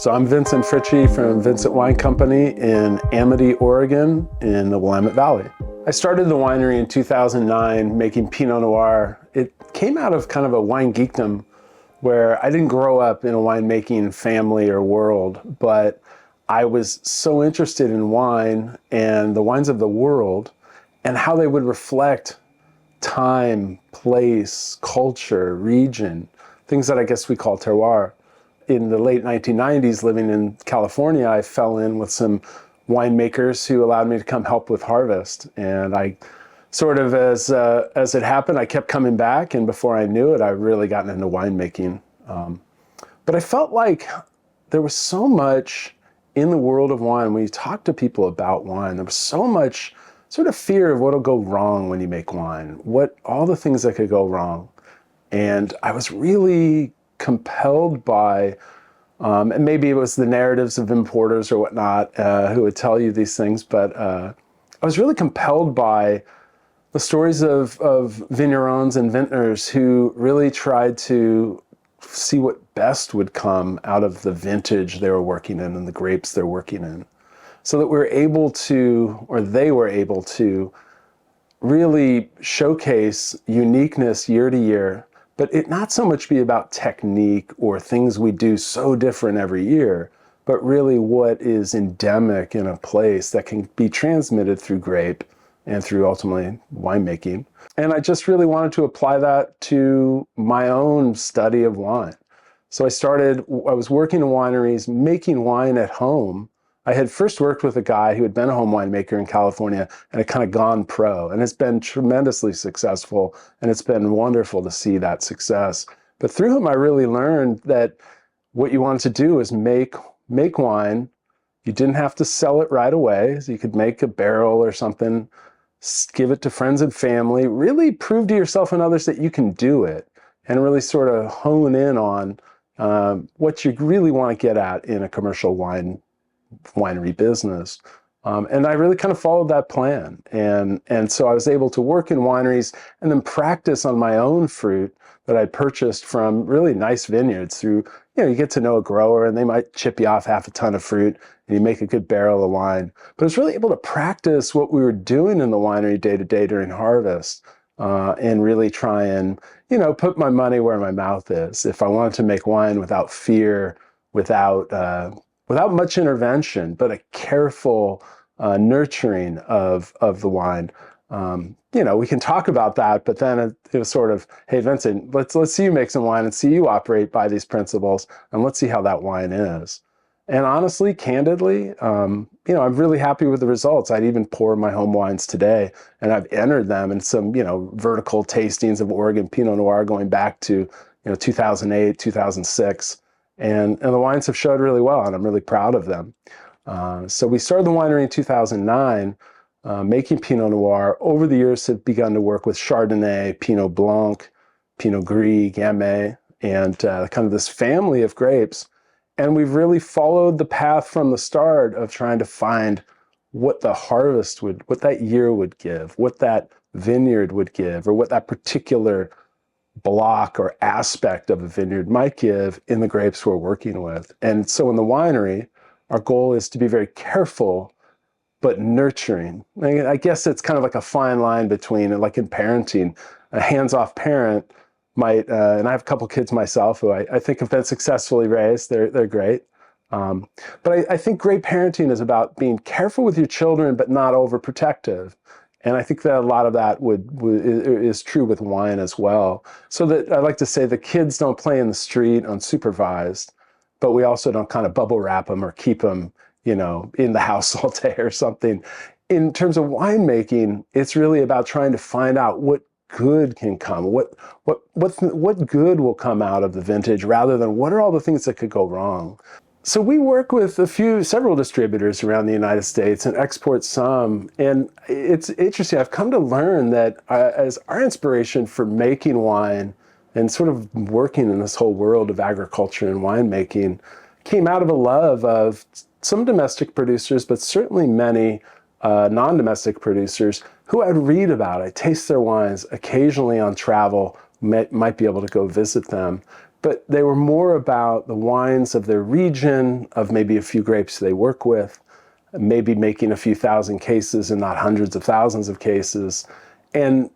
So I'm Vincent Fritchie from Vincent Wine Company in Amity, Oregon in the Willamette Valley. I started the winery in 2009 making Pinot Noir. It came out of kind of a wine geekdom where I didn't grow up in a winemaking family or world, but I was so interested in wine and the wines of the world and how they would reflect time, place, culture, region, things that I guess we call terroir. In the late 1990s, living in California, I fell in with some winemakers who allowed me to come help with harvest. And I sort of, as it happened, I kept coming back. And before I knew it, I really gotten into winemaking. But I felt like there was so much in the world of wine. When you talk to people about wine, there was so much sort of fear of what'll go wrong when you make wine, all the things that could go wrong. And I was really compelled by, and maybe it was the narratives of importers or whatnot who would tell you these things, but I was really compelled by the stories of vignerons and vintners who really tried to see what best would come out of the vintage they were working in and the grapes they're working in, so that we were able to, or they were able to, really showcase uniqueness year to year, but it not so much be about technique or things we do so different every year, but really what is endemic in a place that can be transmitted through grape and through ultimately winemaking. And I just really wanted to apply that to my own study of wine. So I was working in wineries, making wine at home. I had first worked with a guy who had been a home winemaker in California and had kind of gone pro, and it's been tremendously successful, and it's been wonderful to see that success. But through him, I really learned that what you wanted to do is make wine. You didn't have to sell it right away. So you could make a barrel or something, give it to friends and family, really prove to yourself and others that you can do it, and really sort of hone in on what you really want to get at in a commercial winery business. And I really kind of followed that plan. And so I was able to work in wineries and then practice on my own fruit that I purchased from really nice vineyards through, you get to know a grower and they might chip you off half a ton of fruit and you make a good barrel of wine. But I was really able to practice what we were doing in the winery day to day during harvest and really try and, put my money where my mouth is. If I wanted to make wine without fear, without much intervention, but a careful nurturing of the wine. We can talk about that, but then it was sort of, hey, Vincent, let's see you make some wine and see you operate by these principles, and let's see how that wine is. And honestly, candidly, I'm really happy with the results. I'd even pour my home wines today, and I've entered them in some, vertical tastings of Oregon Pinot Noir going back to, 2008, 2006. And the wines have showed really well, and I'm really proud of them. So we started the winery in 2009, making Pinot Noir. Over the years, have begun to work with Chardonnay, Pinot Blanc, Pinot Gris, Gamay, and kind of this family of grapes. And we've really followed the path from the start of trying to find what the harvest what that year would give, what that vineyard would give, or what that particular block or aspect of a vineyard might give in the grapes we're working with. And so in the winery, our goal is to be very careful, but nurturing. I guess it's kind of like a fine line between, like in parenting, a hands-off parent might, and I have a couple kids myself who I think have been successfully raised. They're great. But I think great parenting is about being careful with your children, but not overprotective. And I think that a lot of that is true with wine as well. So that I like to say the kids don't play in the street unsupervised, but we also don't kind of bubble wrap them or keep them, in the house all day or something. In terms of winemaking, it's really about trying to find out what good can come, what good will come out of the vintage, rather than what are all the things that could go wrong. So we work with several distributors around the United States and export some. And it's interesting. I've come to learn that as our inspiration for making wine and sort of working in this whole world of agriculture and winemaking came out of a love of some domestic producers, but certainly many non-domestic producers who I'd read about. I taste their wines occasionally on travel, might be able to go visit them. but they were more about the wines of their region, of maybe a few grapes they work with, maybe making a few thousand cases and not hundreds of thousands of cases. And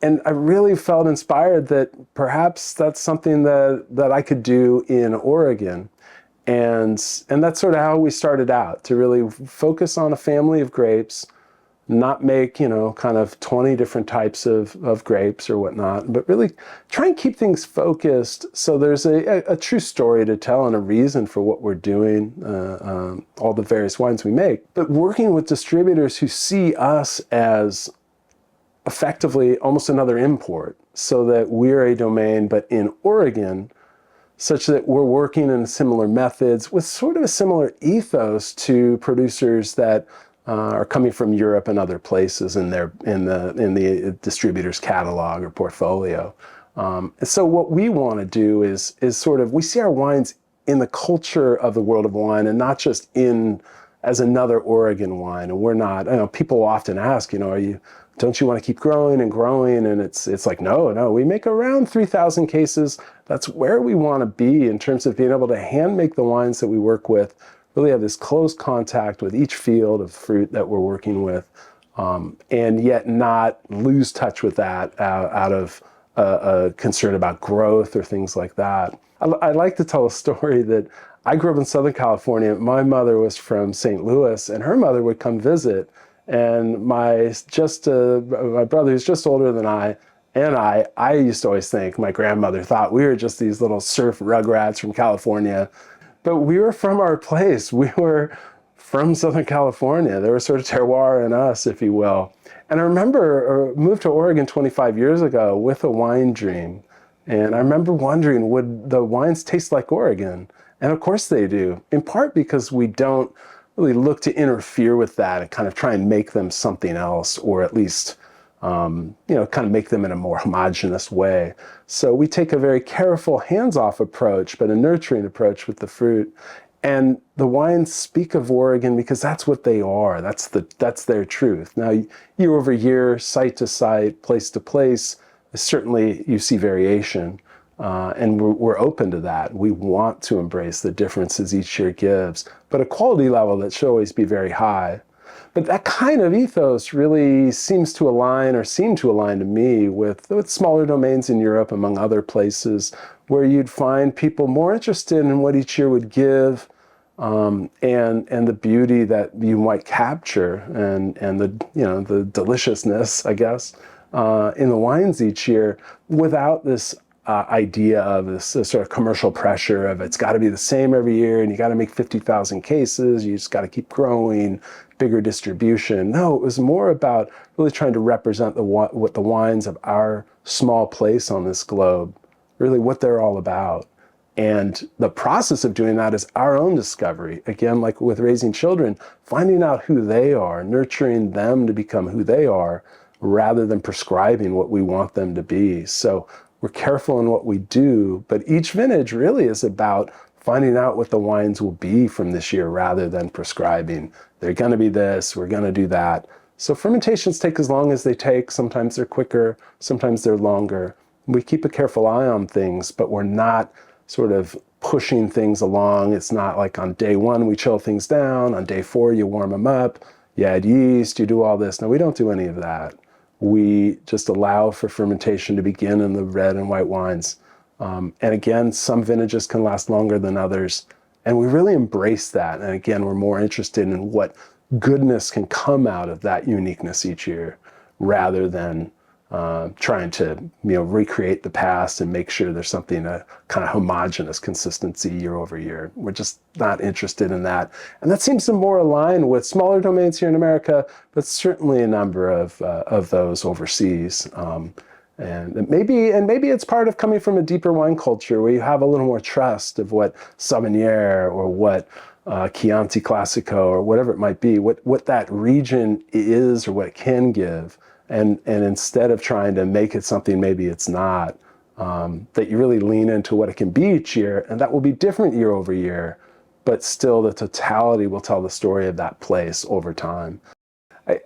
I really felt inspired that perhaps that's something that I could do in Oregon. And that's sort of how we started out, to really focus on a family of grapes, not make, kind of 20 different types of grapes or whatnot, but really try and keep things focused so there's a true story to tell and a reason for what we're doing, all the various wines we make. But working with distributors who see us as effectively almost another import, so that we're a domain, but in Oregon, such that we're working in similar methods with sort of a similar ethos to producers that are coming from Europe and other places in the distributor's catalog or portfolio. So what we want to do is sort of, we see our wines in the culture of the world of wine and not just as another Oregon wine. And we're not, people often ask, don't you want to keep growing and growing? And it's like, no, we make around 3,000 cases. That's where we want to be in terms of being able to hand make the wines that we work with, really have this close contact with each field of fruit that we're working with, and yet not lose touch with that out of a concern about growth or things like that. I like to tell a story that I grew up in Southern California. My mother was from St. Louis, and her mother would come visit. And my brother, who's just older than I used to always think my grandmother thought we were just these little surf rugrats from California. But we were from our place. We were from Southern California. There was sort of terroir in us, if you will. And I remember moved to Oregon 25 years ago with a wine dream. And I remember wondering, would the wines taste like Oregon? And of course they do, in part because we don't really look to interfere with that and kind of try and make them something else, or at least kind of make them in a more homogenous way. So we take a very careful, hands-off approach, but a nurturing approach with the fruit. And the wines speak of Oregon because that's what they are. That's their truth. Now, year over year, site to site, place to place, certainly you see variation. And we're open to that. We want to embrace the differences each year gives, but a quality level that should always be very high. But that kind of ethos really seem to align to me with smaller domains in Europe, among other places, where you'd find people more interested in what each year would give, and the beauty that you might capture, and the deliciousness, I guess, in the wines each year, without this idea of this sort of commercial pressure of it's got to be the same every year and you got to make 50,000 cases, you just got to keep growing, bigger distribution. No, it was more about really trying to represent what the wines of our small place on this globe, really what they're all about. And the process of doing that is our own discovery. Again, like with raising children, finding out who they are, nurturing them to become who they are, rather than prescribing what we want them to be. So we're careful in what we do, but each vintage really is about finding out what the wines will be from this year rather than prescribing. They're going to be this, we're going to do that. So fermentations take as long as they take. Sometimes they're quicker, sometimes they're longer. We keep a careful eye on things, but we're not sort of pushing things along. It's not like on day one we chill things down, on day 4 you warm them up, you add yeast, you do all this. No, we don't do any of that. We just allow for fermentation to begin in the red and white wines. And again, some vintages can last longer than others. And we really embrace that. And again, we're more interested in what goodness can come out of that uniqueness each year, rather than trying to recreate the past and make sure there's something, a kind of homogeneous consistency year over year. We're just not interested in that. And that seems to more align with smaller domains here in America, but certainly a number of those overseas. And maybe it's part of coming from a deeper wine culture where you have a little more trust of what Sauvignon or what Chianti Classico or whatever it might be, what that region is or what it can give. And instead of trying to make it something maybe it's not, that you really lean into what it can be each year, and that will be different year over year, but still the totality will tell the story of that place over time.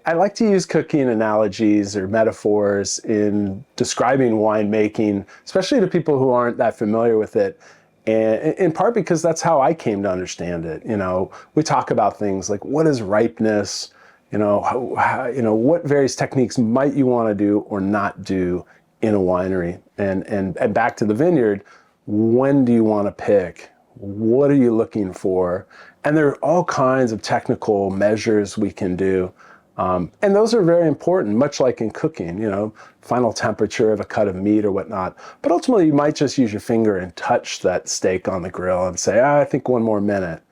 I like to use cooking analogies or metaphors in describing winemaking, especially to people who aren't that familiar with it. And in part because that's how I came to understand it. We talk about things like what is ripeness, what various techniques might you want to do or not do in a winery, and back to the vineyard, when do you want to pick? What are you looking for? And there are all kinds of technical measures we can do. And those are very important, much like in cooking, final temperature of a cut of meat or whatnot. But ultimately, you might just use your finger and touch that steak on the grill and say, I think one more minute.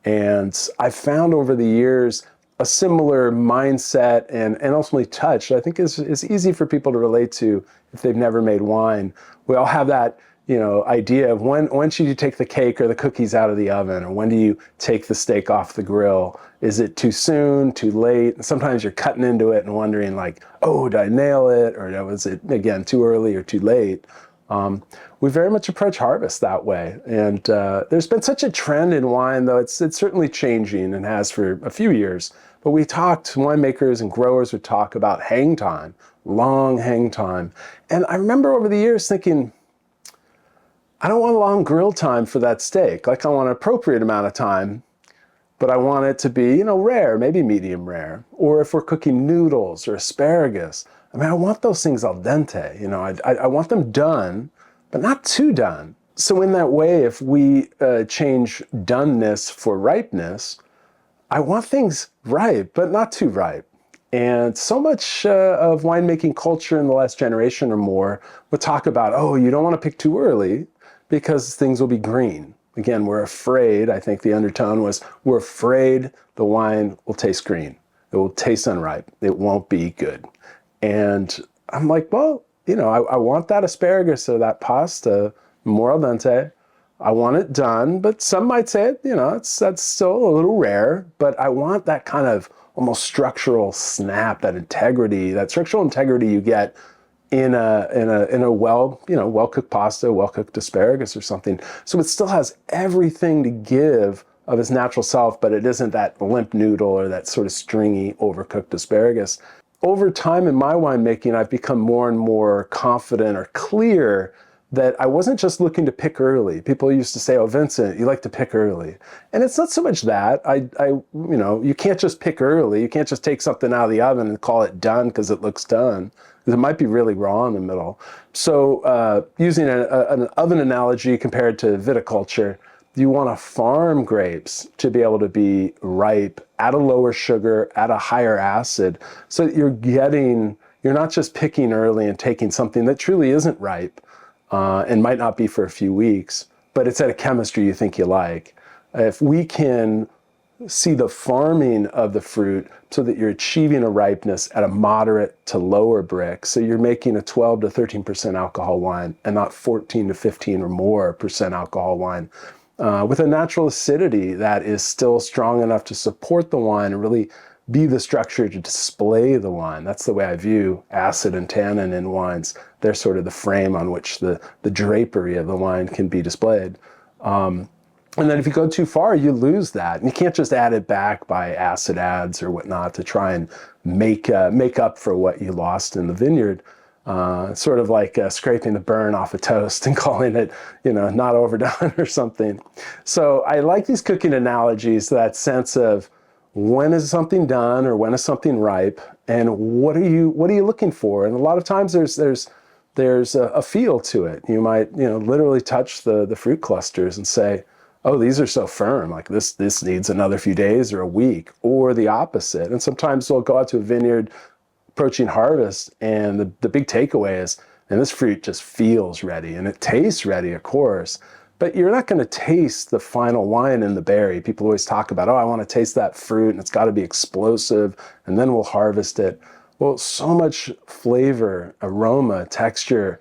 And I found over the years a similar mindset and ultimately touch, I think is easy for people to relate to if they've never made wine. We all have that idea of when should you take the cake or the cookies out of the oven, or when do you take the steak off the grill? Is it too soon, too late? And sometimes you're cutting into it and wondering like, oh, did I nail it? Or was it, again, too early or too late? We very much approach harvest that way. And there's been such a trend in wine, though it's certainly changing and has for a few years. But winemakers and growers would talk about hang time, long hang time. And I remember over the years thinking, I don't want a long grill time for that steak. Like I want an appropriate amount of time, but I want it to be, rare, maybe medium rare. Or if we're cooking noodles or asparagus, I want those things al dente. I want them done, but not too done. So in that way, if we change doneness for ripeness, I want things ripe, but not too ripe. And so much of winemaking culture in the last generation or more would talk about, oh, you don't want to pick too early because things will be green. Again, we're afraid, I think the undertone was, we're afraid the wine will taste green. It will taste unripe. It won't be good. And I'm like, well, I want that asparagus or that pasta more al dente. I want it done, but some might say, that's still a little rare, but I want that kind of almost structural snap, that integrity, that structural integrity you get in a well-cooked pasta, well-cooked asparagus or something. So it still has everything to give of its natural self, but it isn't that limp noodle or that sort of stringy, overcooked asparagus. Over time in my winemaking, I've become more and more confident or clear that I wasn't just looking to pick early. People used to say, oh, Vincent, you like to pick early. And it's not so much that. You can't just pick early. You can't just take something out of the oven and call it done because it looks done. It might be really raw in the middle. So using an oven analogy compared to viticulture, you want to farm grapes to be able to be ripe at a lower sugar, at a higher acid, so that you're not just picking early and taking something that truly isn't ripe and might not be for a few weeks, but it's at a chemistry you think you like. If we can see the farming of the fruit so that you're achieving a ripeness at a moderate to lower brick, so you're making a 12 to 13% alcohol wine and not 14 to 15 or more percent alcohol wine, with a natural acidity that is still strong enough to support the wine and really be the structure to display the wine. That's the way I view acid and tannin in wines. They're sort of the frame on which the drapery of the wine can be displayed. And then if you go too far, you lose that. And you can't just add it back by acid adds or whatnot to try and make up for what you lost in the vineyard. Sort of like scraping the burn off a toast and calling it, not overdone or something. So I like these cooking analogies, that sense of when is something done or when is something ripe, and what are you looking for? And a lot of times there's a feel to it. You might literally touch the fruit clusters and say, oh, these are so firm, like this needs another few days or a week, or the opposite. And sometimes we'll go out to a vineyard approaching harvest, and the big takeaway is, and this fruit just feels ready, and it tastes ready, of course, but you're not going to taste the final wine in the berry. People always talk about, oh, I want to taste that fruit, and it's got to be explosive, and then we'll harvest it. Well, so much flavor, aroma, texture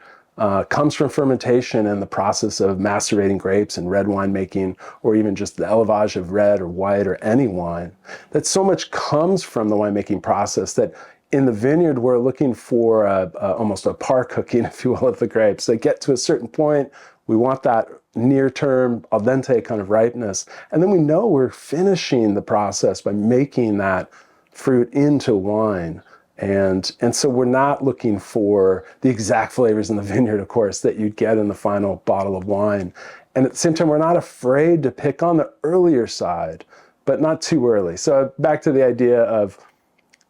comes from fermentation and the process of macerating grapes and red wine making, or even just the élevage of red or white or any wine. That so much comes from the winemaking process that in the vineyard, we're looking for almost a par cooking, if you will, of the grapes. They get to a certain point, we want that near-term, al dente kind of ripeness. And then we know we're finishing the process by making that fruit into wine. And so we're not looking for the exact flavors in the vineyard, of course, that you'd get in the final bottle of wine. And at the same time, we're not afraid to pick on the earlier side, but not too early. So back to the idea of,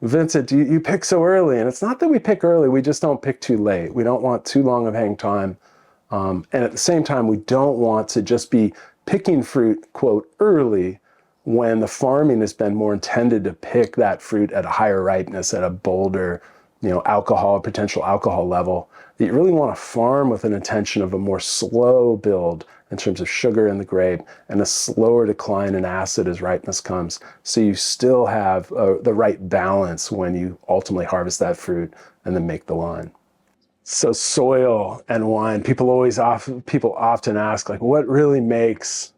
Vincent, you pick so early. And it's not that we pick early, we just don't pick too late. We don't want too long of hang time. And at the same time, we don't want to just be picking fruit, quote, early, when the farming has been more intended to pick that fruit at a higher ripeness, at a bolder, alcohol, potential alcohol level. That you really want to farm with an intention of a more slow build in terms of sugar in the grape and a slower decline in acid as ripeness comes. So you still have the right balance when you ultimately harvest that fruit and then make the wine. So soil and wine, people often ask, like, what really makes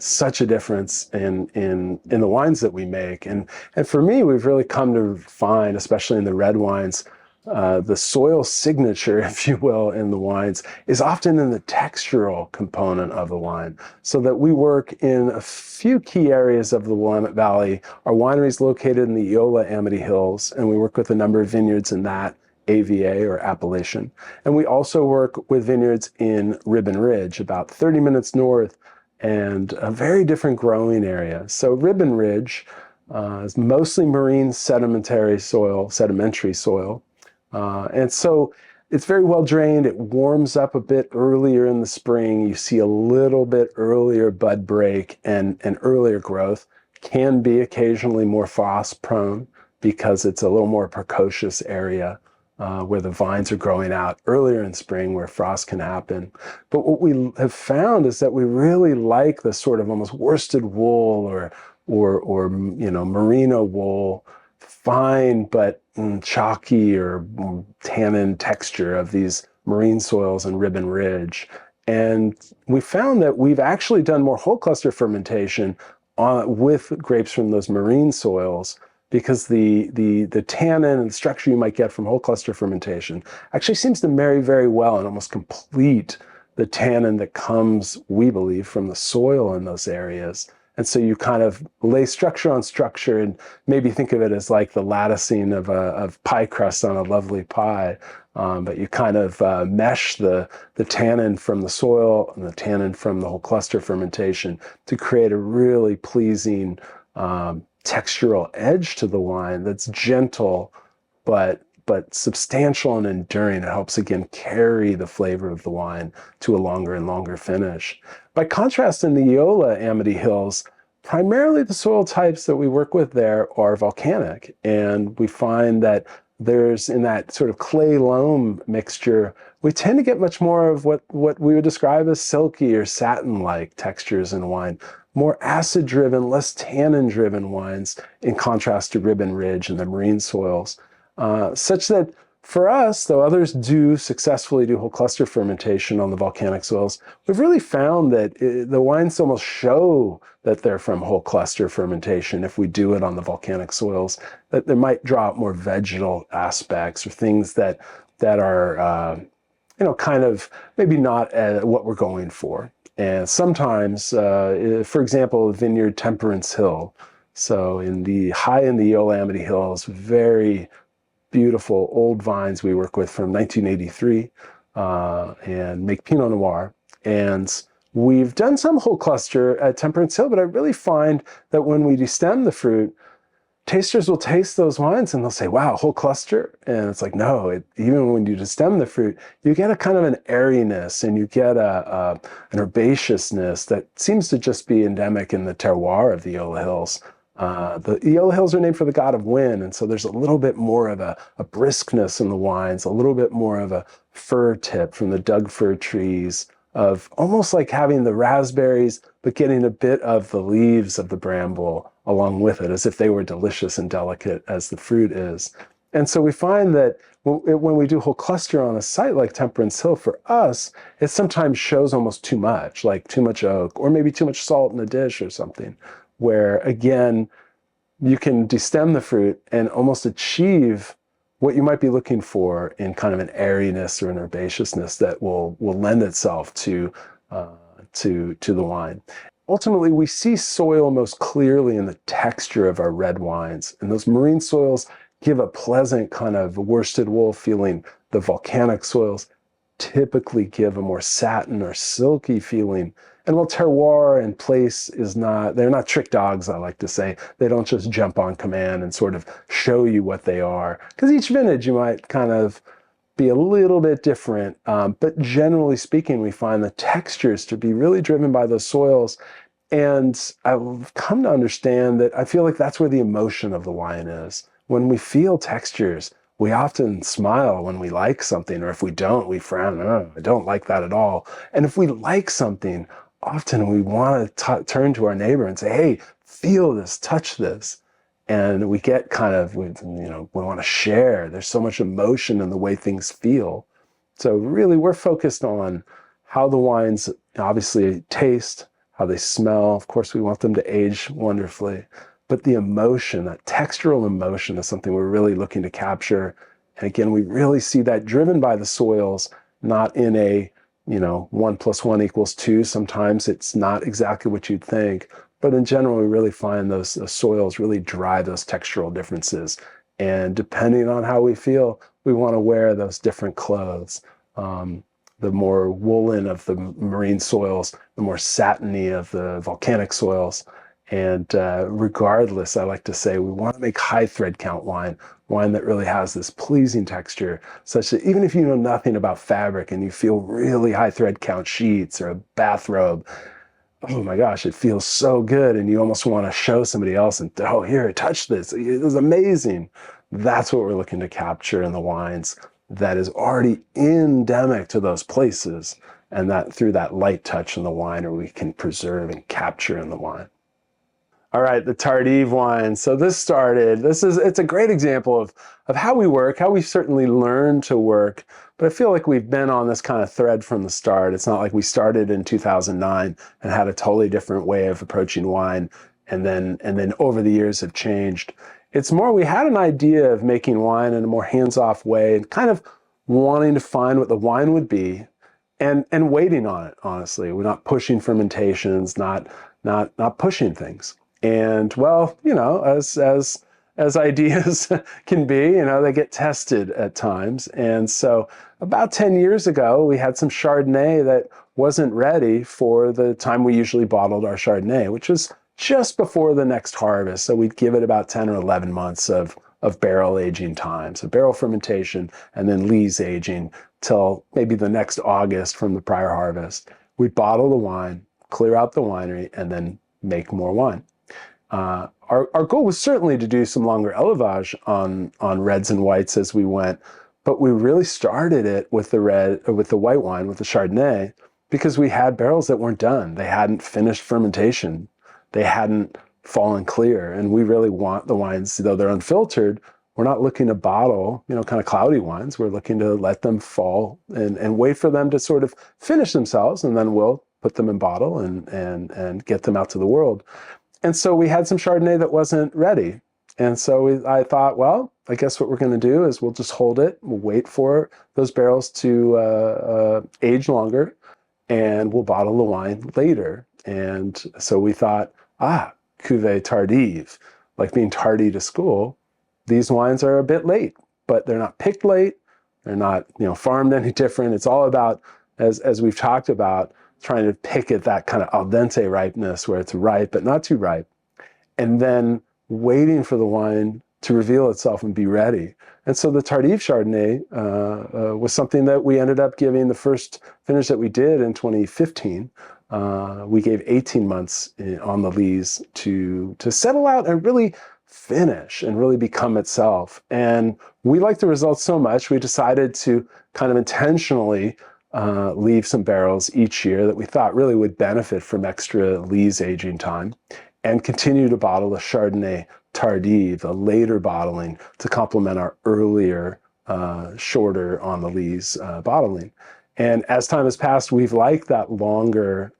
such a difference in the wines that we make. And for me, we've really come to find, especially in the red wines, the soil signature, if you will, in the wines is often in the textural component of the wine. So that we work in a few key areas of the Willamette Valley. Our winery is located in the Eola Amity Hills, and we work with a number of vineyards in that AVA or appellation. And we also work with vineyards in Ribbon Ridge, about 30 minutes north, and a very different growing area. So Ribbon Ridge is mostly marine sedimentary soil. And so it's very well drained. It warms up a bit earlier in the spring. You see a little bit earlier bud break and earlier growth. Can be occasionally more frost prone because it's a little more precocious area. Where the vines are growing out earlier in spring where frost can happen. But what we have found is that we really like the sort of almost worsted wool or merino wool, fine but chalky or tannin texture of these marine soils in Ribbon Ridge. And we found that we've actually done more whole cluster fermentation with grapes from those marine soils, because the tannin and the structure you might get from whole cluster fermentation actually seems to marry very well and almost complete the tannin that comes, we believe, from the soil in those areas. And so you kind of lay structure on structure and maybe think of it as like the latticing of pie crust on a lovely pie. But you kind of mesh the tannin from the soil and the tannin from the whole cluster fermentation to create a really pleasing textural edge to the wine that's gentle, but substantial and enduring. It helps, again, carry the flavor of the wine to a longer and longer finish. By contrast, in the Eola Amity Hills, primarily the soil types that we work with there are volcanic. And we find that there's, in that sort of clay loam mixture, we tend to get much more of what we would describe as silky or satin-like textures in wine. More acid-driven, less tannin-driven wines, in contrast to Ribbon Ridge and the marine soils. Such that for us, though others do successfully do whole cluster fermentation on the volcanic soils, we've really found that the wines almost show that they're from whole cluster fermentation if we do it on the volcanic soils, that they might draw out more vegetal aspects or things that are kind of maybe not what we're going for. And sometimes, for example, Vineyard Temperance Hill. So in the Eola Amity Hills, very beautiful old vines we work with from 1983 and make Pinot Noir. And we've done some whole cluster at Temperance Hill, but I really find that when we destem the fruit, tasters will taste those wines and they'll say, wow, whole cluster? And it's like, no, even when you destem the fruit, you get a kind of an airiness and you get an herbaceousness that seems to just be endemic in the terroir of the Eola Hills. The Eola Hills are named for the god of wind, and so there's a little bit more of a briskness in the wines, a little bit more of a fir tip from the Doug fir trees, of almost like having the raspberries, but getting a bit of the leaves of the bramble along with it, as if they were delicious and delicate as the fruit is. And so we find that when we do whole cluster on a site like Temperance Hill, for us, it sometimes shows almost too much, like too much oak, or maybe too much salt in a dish or something, where, again, you can destem the fruit and almost achieve what you might be looking for in kind of an airiness or an herbaceousness that will lend itself to the wine. ultimately, we see soil most clearly in the texture of our red wines. And those marine soils give a pleasant kind of worsted wool feeling. The volcanic soils typically give a more satin or silky feeling. And while terroir and place is not, they're not trick dogs, I like to say. They don't just jump on command and sort of show you what they are. Because each vintage you might kind of be a little bit different. But generally speaking, we find the textures to be really driven by those soils. And I've come to understand that I feel like that's where the emotion of the wine is. When we feel textures, we often smile when we like something, or if we don't, we frown. Oh, I don't like that at all. And if we like something, often we want to turn to our neighbor and say, hey, feel this, touch this. And we get kind of, we want to share. There's so much emotion in the way things feel. So really, we're focused on how the wines obviously taste, how they smell. Of course, we want them to age wonderfully. But the emotion, that textural emotion, is something we're really looking to capture. And again, we really see that driven by the soils, not in a, 1 + 1 = 2. Sometimes it's not exactly what you'd think. But in general, we really find those soils really drive those textural differences. And depending on how we feel, we want to wear those different clothes. The more woolen of the marine soils, the more satiny of the volcanic soils. And regardless, I like to say, we want to make high thread count wine that really has this pleasing texture, such that even if you know nothing about fabric and you feel really high thread count sheets or a bathrobe, oh my gosh, it feels so good. And you almost want to show somebody else and, oh, here, touch this. It was amazing. That's what we're looking to capture in the wines that is already endemic to those places. And that through that light touch in the wine, or we can preserve and capture in the wine. All right, the Tardive wine. So it's a great example of how we work, how we certainly learn to work, but I feel like we've been on this kind of thread from the start. It's not like we started in 2009 and had a totally different way of approaching wine and then over the years have changed. It's more, we had an idea of making wine in a more hands-off way and kind of wanting to find what the wine would be and waiting on it, honestly. We're not pushing fermentations, not pushing things. And well, as ideas can be, they get tested at times. And so about 10 years ago, we had some Chardonnay that wasn't ready for the time we usually bottled our Chardonnay, which was just before the next harvest. So we'd give it about 10 or 11 months of barrel aging time. So barrel fermentation and then lees aging till maybe the next August from the prior harvest. We'd bottle the wine, clear out the winery, and then make more wine. Our goal was certainly to do some longer élevage on reds and whites as we went, but we really started it with the white wine, with the Chardonnay, because we had barrels that weren't done. They hadn't finished fermentation. They hadn't fallen clear. And we really want the wines, though they're unfiltered, we're not looking to bottle, kind of cloudy wines. We're looking to let them fall and wait for them to sort of finish themselves, and then we'll put them in bottle and get them out to the world. And so we had some Chardonnay that wasn't ready. And so I thought, well, I guess what we're going to do is we'll just hold it. We'll wait for those barrels to age longer, and we'll bottle the wine later. And so we thought, cuvée tardive, like being tardy to school. These wines are a bit late, but they're not picked late. They're not, farmed any different. It's all about, as we've talked about, trying to pick at that kind of al dente ripeness where it's ripe but not too ripe, and then waiting for the wine to reveal itself and be ready. And so the Tardive Chardonnay was something that we ended up giving the first finish that we did in 2015. We gave 18 months on the lees to settle out and really finish and really become itself. And we liked the results so much, we decided to kind of intentionally leave some barrels each year that we thought really would benefit from extra lees aging time, and continue to bottle a Chardonnay Tardive, a later bottling, to complement our earlier, shorter on the lees bottling. And as time has passed, we've liked that longer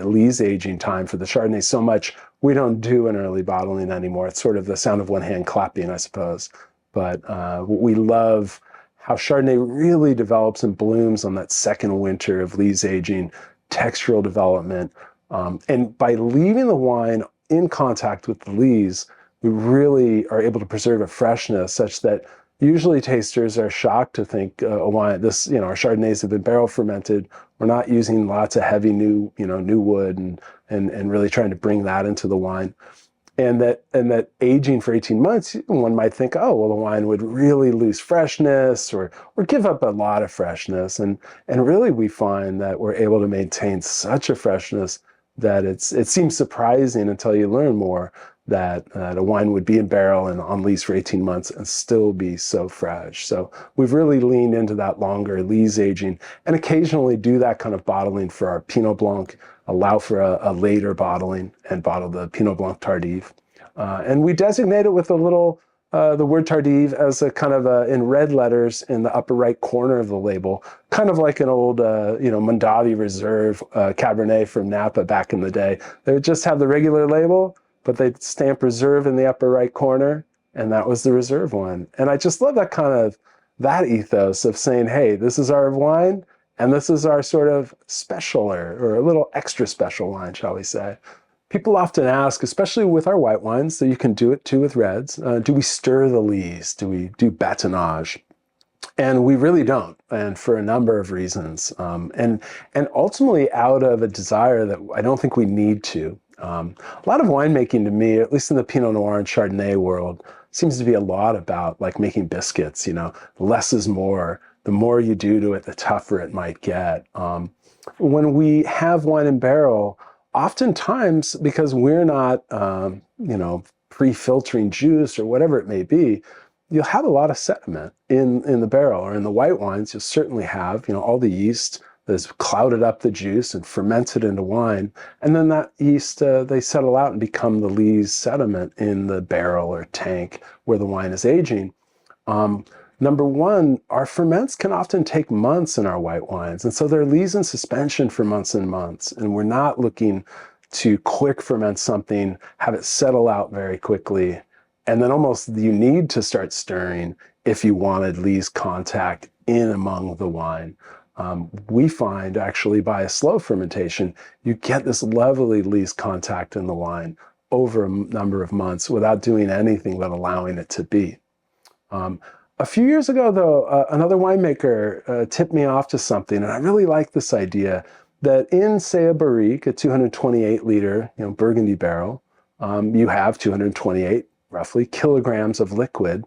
lees aging time for the Chardonnay so much, we don't do an early bottling anymore. It's sort of the sound of one hand clapping, I suppose. But we love how Chardonnay really develops and blooms on that second winter of lees aging, textural development, And by leaving the wine in contact with the lees, we really are able to preserve a freshness such that usually tasters are shocked to think a wine, our Chardonnays have been barrel fermented. We're not using lots of heavy new wood and really trying to bring that into the wine. And that aging for 18 months, one might think, oh, well, the wine would really lose freshness or give up a lot of freshness. And really we find that we're able to maintain such a freshness that it seems surprising until you learn more that a wine would be in barrel and on lees for 18 months and still be so fresh. So we've really leaned into that longer lees aging and occasionally do that kind of bottling for our Pinot Blanc, allow for a later bottling and bottle the Pinot Blanc Tardif. And we designate it with a little, the word Tardif as a kind of in red letters in the upper right corner of the label, kind of like an old, Mondavi Reserve Cabernet from Napa back in the day. They would just have the regular label, but they'd stamp Reserve in the upper right corner, and that was the Reserve one. And I just love that ethos of saying, hey, this is our wine, and this is our sort of special or a little extra special wine, shall we say. People often ask, especially with our white wines, so you can do it too with reds, do we stir the lees? Do we do batonnage? And we really don't, and for a number of reasons. And ultimately out of a desire that I don't think we need to. A lot of winemaking to me, at least in the Pinot Noir and Chardonnay world, seems to be a lot about like making biscuits, less is more. The more you do to it, the tougher it might get. When we have wine in barrel, oftentimes, because we're not, pre-filtering juice or whatever it may be, you'll have a lot of sediment in the barrel, or in the white wines, you'll certainly have, all the yeast that's clouded up the juice and fermented into wine. And then that yeast, they settle out and become the lees sediment in the barrel or tank where the wine is aging. Number one, our ferments can often take months in our white wines. And so they're lees in suspension for months and months. And we're not looking to quick ferment something, have it settle out very quickly. And then almost you need to start stirring if you wanted lees contact in among the wine. We find actually by a slow fermentation, you get this lovely lees contact in the wine over a number of months without doing anything but allowing it to be. A few years ago, though, another winemaker tipped me off to something, and I really like this idea that in, say, a barrique, a 228-liter, Burgundy barrel, you have 228, roughly, kilograms of liquid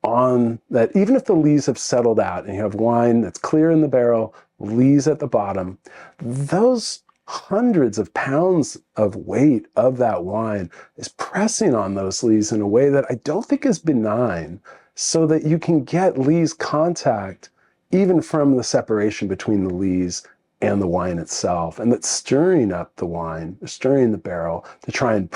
on that. Even if the lees have settled out and you have wine that's clear in the barrel, lees at the bottom, those hundreds of pounds of weight of that wine is pressing on those lees in a way that I don't think is benign, so that you can get lees contact even from the separation between the lees and the wine itself. And that's stirring up the wine, stirring the barrel to try and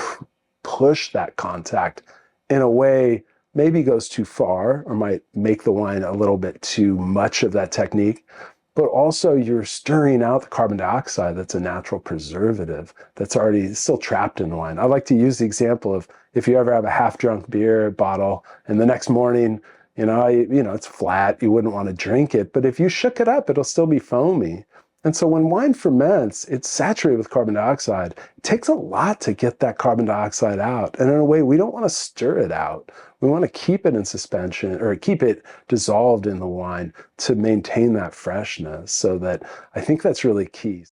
push that contact in a way maybe goes too far or might make the wine a little bit too much of that technique. But also you're stirring out the carbon dioxide that's a natural preservative that's already still trapped in the wine. I like to use the example of if you ever have a half-drunk beer bottle and the next morning, it's flat, you wouldn't want to drink it. But if you shook it up, it'll still be foamy. And so when wine ferments, it's saturated with carbon dioxide. It takes a lot to get that carbon dioxide out. And in a way, we don't want to stir it out. We want to keep it in suspension or keep it dissolved in the wine to maintain that freshness. So that I think that's really key.